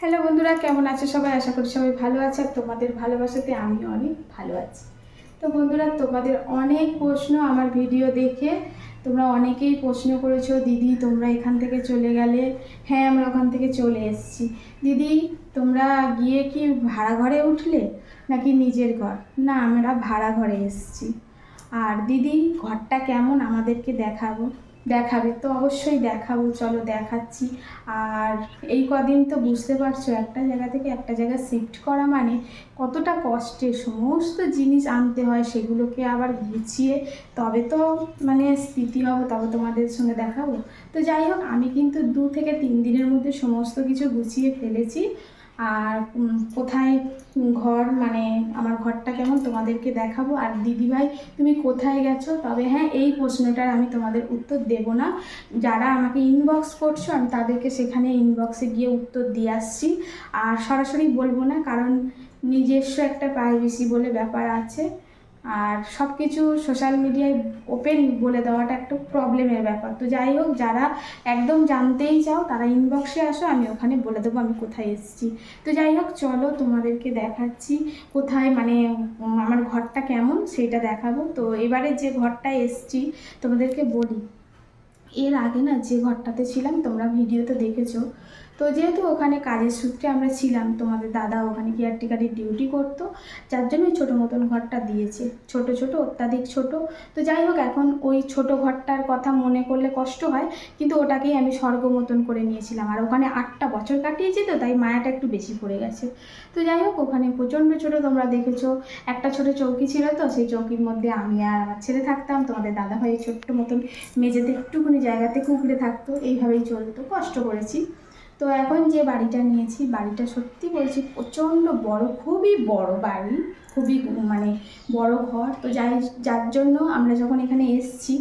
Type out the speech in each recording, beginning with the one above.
Hello বন্ধুরা, কেমন আছে সবাই? আশা করি সবাই ভালো আছে। আর তোমাদের ভালোবাসাতে আমিও অনেক ভালো আছি। তো বন্ধুরা, তোমাদের অনেক প্রশ্ন আমার ভিডিও দেখে তোমরা অনেকেই প্রশ্ন করেছো, দিদি তোমরা এখান থেকে চলে গেলে। হ্যাঁ, আমরা ওখান থেকে চলে এসেছি। দিদি তোমরা গিয়ে কি ভাড়া ঘরে উঠলে নাকি নিজের ঘর? না, আমরা ভাড়া ঘরে এসেছি। আর দিদি ঘরটা কেমন আমাদেরকে দেখাবে তো? অবশ্যই দেখাবো, চলো দেখাচ্ছি। আর এই কদিন তো বুঝতে পারছো, একটা জায়গা থেকে একটা জায়গায় শিফট করা মানে কতটা কষ্টের। সমস্ত জিনিস আনতে হয়, সেগুলোকে আবার গুছিয়ে তবে তো মানে স্মৃতি হবে, তবে তোমাদের সঙ্গে দেখাবো। তো যাই হোক, আমি কিন্তু 2 থেকে 3 দিনের মধ্যে সমস্ত কিছু গুছিয়ে ফেলেছি। আর কোথায় ঘর মানে আমার ঘরটা কেমন তোমাদেরকে দেখাবো। আর দিদিভাই তুমি কোথায় গেছো? তবে হ্যাঁ, এই প্রশ্নটার আমি তোমাদের উত্তর দেব না। যারা আমাকে ইনবক্স করছো আমি তাদেরকে সেখানে ইনবক্সে গিয়ে উত্তর দিয়ে আসছি। আর সরাসরি বলবো না, কারণ নিজস্ব একটা প্রাইভেসি বলে ব্যাপার আছে। আর সব কিছু সোশ্যাল মিডিয়ায় ওপেন বলে দেওয়াটা একটু প্রবলেমের ব্যাপার। তো যাই হোক, যারা একদম জানতেই চাও তারা ইনবক্সে আসো, আমি ওখানে বলে দেবো আমি কোথায় এসেছি। তো যাই হোক, চলো তোমাদেরকে দেখাচ্ছি কোথায় মানে আমার ঘরটা কেমন সেটা দেখাবো। তো এবারে যে ঘরটায় এসেছি তোমাদেরকে বলি, এর আগে না যে ঘরটাতে ছিলাম তোমরা ভিডিওতে দেখেছো, তো যেহেতু ওখানে কাজের সূত্রে আমরা ছিলাম, তোমাদের দাদা ওখানে কেয়ারটেকারের ডিউটি করতো, যার জন্য ছোটো মতন ঘরটা দিয়েছে। ছোট ছোট, অত্যাধিক ছোট। তো যাই হোক, এখন ওই ছোট ঘরটার কথা মনে করলে কষ্ট হয়, কিন্তু ওটাকেই আমি স্বর্গ মতন করে নিয়েছিলাম। আর ওখানে 8টা বছর কাটিয়েছি, তো তাই মায়াটা একটু বেশি পড়ে গেছে। তো যাই হোক, ওখানে প্রচণ্ড ছোটো, তোমরা দেখেছো একটা ছোট চৌকি ছিল, তো সেই চৌকির মধ্যে আমি আর আমার ছেলে থাকতাম। তোমাদের দাদা ভাই ছোট্ট মতন মেঝেতে একটুখানি জায়গাতে কুঁকড়ে থাকতো, এইভাবেই চলতো, কষ্ট করেছি। তো এখন যে বাড়িটা নিয়েছি, বাড়িটা সত্যি বলছি প্রচণ্ড বড়, খুবই বড় বাড়ি, খুবই মানে বড় ঘর। তো যার জন্য আমরা যখন এখানে এসেছি,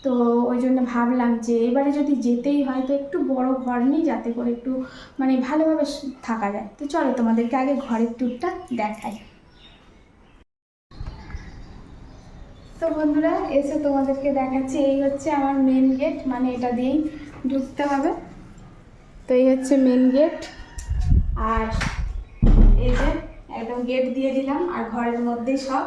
তো ওই জন্য ভাবলাম যে এবারে যদি যেতেই হয় তো একটু বড় ঘর নিই, যাতে করে একটু মানে ভালোভাবে থাকা যায়। তো চলো তোমাদেরকে আগে ঘরের ট্যুরটা দেখাই। তো বন্ধুরা, এসে তোমাদেরকে দেখাচ্ছি, এই হচ্ছে আমার মেন গেট, মানে এটা দিয়েই ঢুকতে হবে। তো এই হচ্ছে মেন গেট। আর এই যে একদম গেট দিয়ে দিলাম, আর ঘরের মধ্যেই সব।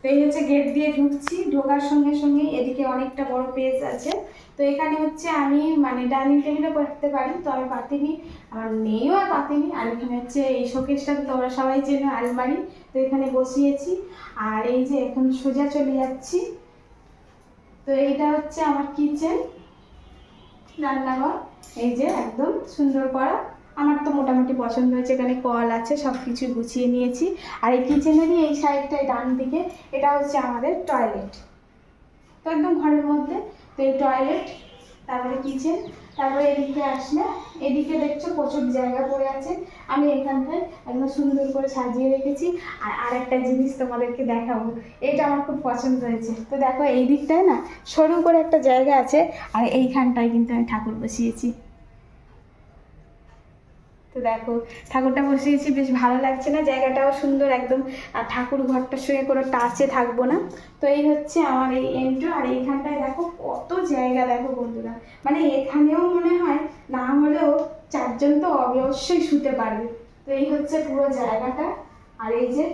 তো এই হচ্ছে গেট দিয়ে ঢুকছি, ঢোকার সঙ্গে সঙ্গে এদিকে অনেকটা বড় পেজ আছে। তো এখানে হচ্ছে আমি মানে ডাইনিং টেবিলে বসতে পারি, তো আমি পাতিনি, আমার মেয়েও আর পাতিনি। আর এখানে হচ্ছে এই শোকেসটা তো তোমরা সবাই চেনো, আলমারি, তো এখানে বসিয়েছি। আর এই যে এখন সোজা চলে যাচ্ছি, তো এইটা হচ্ছে আমার কিচেন, রান্নাঘর। এই যে একদম সুন্দর করা, আমার তো মোটামুটি পছন্দ হয়েছে। এখানে কল আছে, সব কিছু গুছিয়ে নিয়েছি। আর এই কিচেনেরই এই সাইডটায় ডান দিকে এটা হচ্ছে আমাদের টয়লেট, তো একদম ঘরের মধ্যে। তো এই টয়লেট, তারপরে কিচেন, তারপরে এদিকে আসলে এদিকে দেখছো প্রচুর জায়গা পড়ে আছে, আমি এখানটায় একদম সুন্দর করে সাজিয়ে রেখেছি। আর আরেকটা জিনিস তোমাদেরকে দেখাবো, এটা আমার খুব পছন্দ হয়েছে। তো দেখো এই দিকটায় না সরু করে একটা জায়গা আছে, আর এইখানটায় কিন্তু আমি ঠাকুর বসিয়েছি। তো দেখো ঠাকুরটা বসিয়েছি, বেশ ভালো লাগছে না? জায়গাটাও সুন্দর একদম। আর ঠাকুর ঘরটার সঙ্গে কোনো টাচে থাকবো না। তো এই হচ্ছে আমার এই এন্ট্রি। আর এইখানটায় দেখো কত জায়গা, দেখো বন্ধুরা, মানে এখানেও মনে হয় না হলেও 4জন তো অবশ্যই শুতে পারবে। তো এই হচ্ছে পুরো জায়গাটা। আর এই যে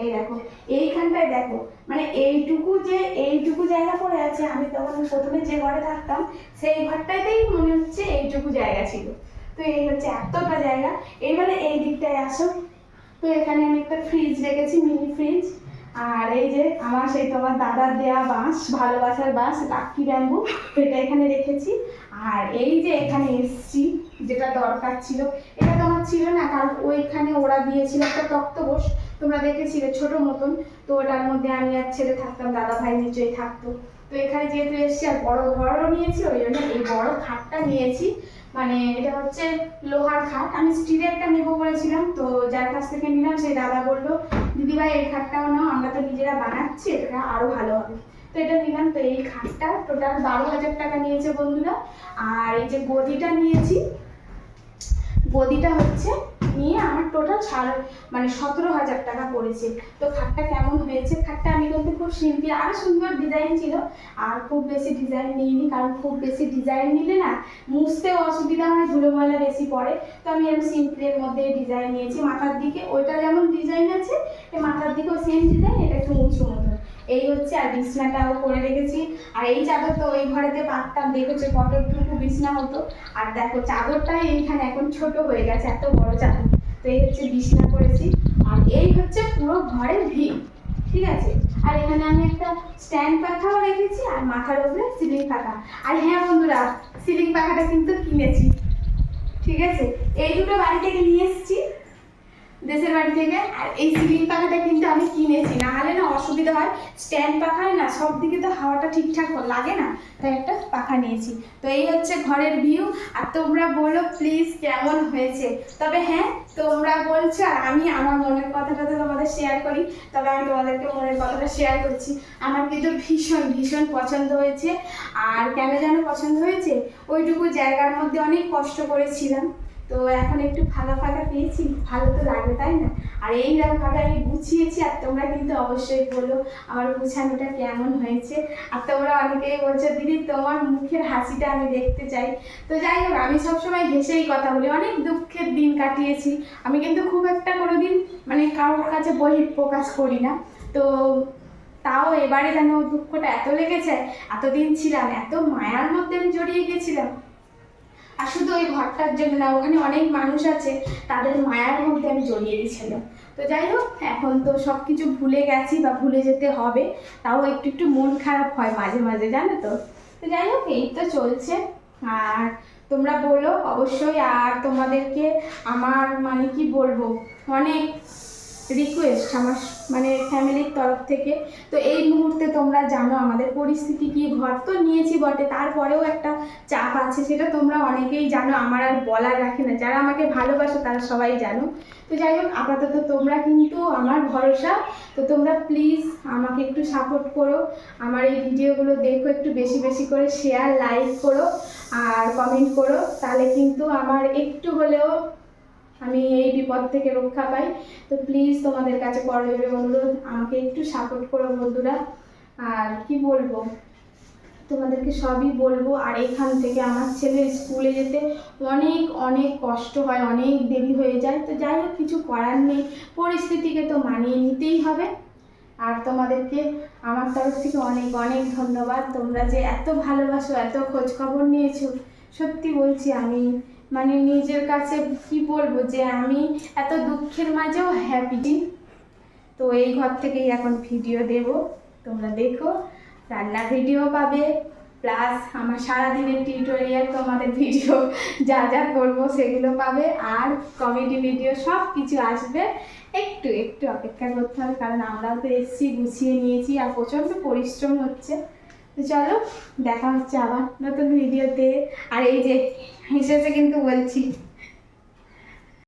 এই দেখো এইখানটায় দেখো, মানে এইটুকু জায়গা পড়ে আছে। আমি তখন প্রথমে যে ঘরে থাকতাম সেই ঘরটাতেই মনে হচ্ছে এইটুকু জায়গা ছিল। তো এই হচ্ছে এতটা জায়গা। এইবারে এই দিকটায় আসো, তো এখানে আমি একটা ফ্রিজ রেখেছি, মিনি ফ্রিজ। আর এই যে আমার সেই তোমার দাদার দেয়া বাঁশ, ভালোবাসার বাঁশ, লাক্কি ব্যাম্বু, এটা এখানে রেখেছি। আর এই যে এখানে এসছি, যেটা দরকার ছিল, এটা তো আমার ছিল না, কারণ ওইখানে ওরা দিয়েছিল একটা তক্তপোষ, তোমরা দেখেছিলে ছোট মতন। তো ওটার মধ্যে আমি আর ছেলে থাকতাম, দাদা ভাই নিচেই থাকতো। তো এখানে যেহেতু এসছি আর বড় ঘরও নিয়েছি, ওই জন্য এই বড় খাটটা নিয়েছি। মানে এটা হচ্ছে লোহার খাট, আমি স্টিলের একটা নেবো বলেছিলাম, তো যার কাছ থেকে নিলাম সেই দাদা বললো দিদিভাই এই খাটটাও নাও, আমরা তো নিজেরা বানাচ্ছি, এটা আরো ভালো হবে। তো এটা নিলাম। তো এই খাটটা টোটাল 12,000 টাকা নিয়েছে বন্ধুরা। আর এই যে গদিটা নিয়েছি, গদিটা হচ্ছে নিয়ে আমার টোটাল 17,000 টাকা পড়েছে। তো খাটটা কেমন হয়েছে, খাটটা আমি কিন্তু খুব সিম্পল, আরও সুন্দর ডিজাইন ছিল, আর খুব বেশি ডিজাইন নিইনি, কারণ খুব বেশি ডিজাইন নিলে না মুছতেও অসুবিধা হয়, ধুলো ময়লা বেশি পড়ে। তো আমি এরকম সিম্পলের মধ্যে ডিজাইন নিয়েছি, মাথার দিকে ওইটা যেমন ডিজাইন আছে, এই মাথার দিকেও সেম ডিজাইন, এটা একটু উঁচু মতো এই হচ্ছে। আর বিছনাটাও করে রেখেছি। আর এই চাদর তো ওই ঘরেতে পাততাম, দেখেছো কতটুকু বিছনা হতো। আর দেখো চাদরটাই এইখানে এখন ছোট হয়ে গেছে, এত বড় চাদর। তো এই হচ্ছে বিছনা করেছি। আর এই হচ্ছে পুরো ঘরের ভিউ, ঠিক আছে। আর এখানে আমি একটা স্ট্যান্ড পাখাও রেখেছি, আর মাথার উপরে সিলিং পাখা। আর হ্যাঁ বন্ধুরা, সিলিং পাখাটা কিন্তু কিনেছি, ঠিক আছে। এই দুটো বাড়ি থেকে নিয়ে এসেছি, দেশের বাড়ি থেকে। আর এই সিলিং পাখাটা কিন্তু আমি কিনেছি, না হলে না অসুবিধা হয়, স্ট্যান্ড পাখায় না সব দিকে তো হাওয়াটা ঠিকঠাক লাগে না, তাই একটা পাখা নিয়েছি। তো এই হচ্ছে ঘরের ভিউ। আর তোমরা বলো প্লিজ কেমন হয়েছে। তবে হ্যাঁ, তোমরা বলছো আর আমি আমার মনের কথাটা তো তোমাদের শেয়ার করি, তবে আমি তোমাদেরকে মনের কথাটা শেয়ার করছি। আমার কিন্তু ভীষণ ভীষণ পছন্দ হয়েছে। আর কেন যেন পছন্দ হয়েছে, ওইটুকু জায়গার মধ্যে অনেক কষ্ট করেছিলাম, তো এখন একটু ফাঁকা ফাঁকা পেয়েছি, ভালো তো লাগবে তাই না। আর এইরকম ভাবে আমি গুছিয়েছি। আর তোমরা কিন্তু অবশ্যই বলো আমার গুছানোটা কেমন হয়েছে। আর তোমরা অনেকেই বলছো দিদি তোমার মুখের হাসিটা আমি দেখতে চাই। তো যাই হোক, আমি সবসময় হেসেই কথা বলি, অনেক দুঃখের দিন কাটিয়েছি আমি, কিন্তু খুব একটা কোনোদিন কারোর কাছে বহিঃপ্রকাশ করি না। তো তাও এবারে যেন দুঃখটা এত লেগেছে, এতদিন ছিলাম, এত মায়ার মধ্যে আমি জড়িয়ে গেছিলাম। আর শুধু ওই ঘরটার জন্য না, ওখানে অনেক মানুষ আছে, তাদের মায়ার মধ্যে আমি জড়িয়ে দিয়েছিলাম। তো যাই হোক, এখন তো সব কিছু ভুলে গেছি বা ভুলে যেতে হবে, তাও একটু একটু মন খারাপ হয় মাঝে মাঝে, জানো তো। তো যাই হোক, এই তো চলছে। আর তোমরা বলো অবশ্যই। আর তোমাদেরকে আমার কি বলবো, অনেক রিকোয়েস্ট আমার ফ্যামিলির তরফ থেকে। তো এই মুহূর্তে তোমরা জানো আমাদের পরিস্থিতি কি, ঘর তো নিয়েছি বটে, তারপরেও একটা চাপ আছে, সেটা তোমরা অনেকেই জানো, আমার আর বলার রাখে না, যারা আমাকে ভালোবাসো তারা সবাই জানো। তো যাই হোক, আপাতত তোমরা কিন্তু আমার ভরসা। তো তোমরা প্লিজ আমাকে একটু সাপোর্ট করো, আমার এই ভিডিওগুলো দেখো, একটু বেশি বেশি করে শেয়ার লাইক করো আর কমেন্ট করো, তাহলে কিন্তু আমার একটু হলেও আমি এই বিপদ থেকে রক্ষা পাই। তো প্লিজ তোমাদের কাছে করজোড়ে অনুরোধ, আমাকে একটু সাপোর্ট করো বন্ধুরা। আর কি বলবো, তোমাদেরকে সবই বলবো। আর এখান থেকে আমার ছেলের স্কুলে যেতে অনেক অনেক কষ্ট হয়, অনেক দেরি হয়ে যায়। তো যাই হোক, কিছু করার নেই, পরিস্থিতিকে তো মানিয়ে নিতেই হবে। আর তোমাদেরকে আমার তরফ থেকে অনেক অনেক ধন্যবাদ, তোমরা যে এত ভালোবাসো, এত খোঁজ খবর নিয়েছো। সত্যি বলছি, আমি নিজের কাছে কি বলবো, যে আমি এত দুঃখের মাঝেও হ্যাপি। তো এই ঘর থেকেই এখন ভিডিও দেব, তোমরা দেখো, রান্নার ভিডিও পাবে, প্লাস আমার সারাদিনের টিউটোরিয়াল, তোমাদের ভিডিও যা যা করবো সেগুলো পাবে, আর কমেডি ভিডিও সব কিছু আসবে। একটু একটু অপেক্ষা করতে হবে, কারণ আমরাও তো এসছি, গুছিয়ে নিয়েছি, আর প্রচণ্ড পরিশ্রম হচ্ছে। তো চলো, দেখা হচ্ছে আবার নতুন ভিডিওতে। আর এই যে হেসেছে কিন্তু বলছি।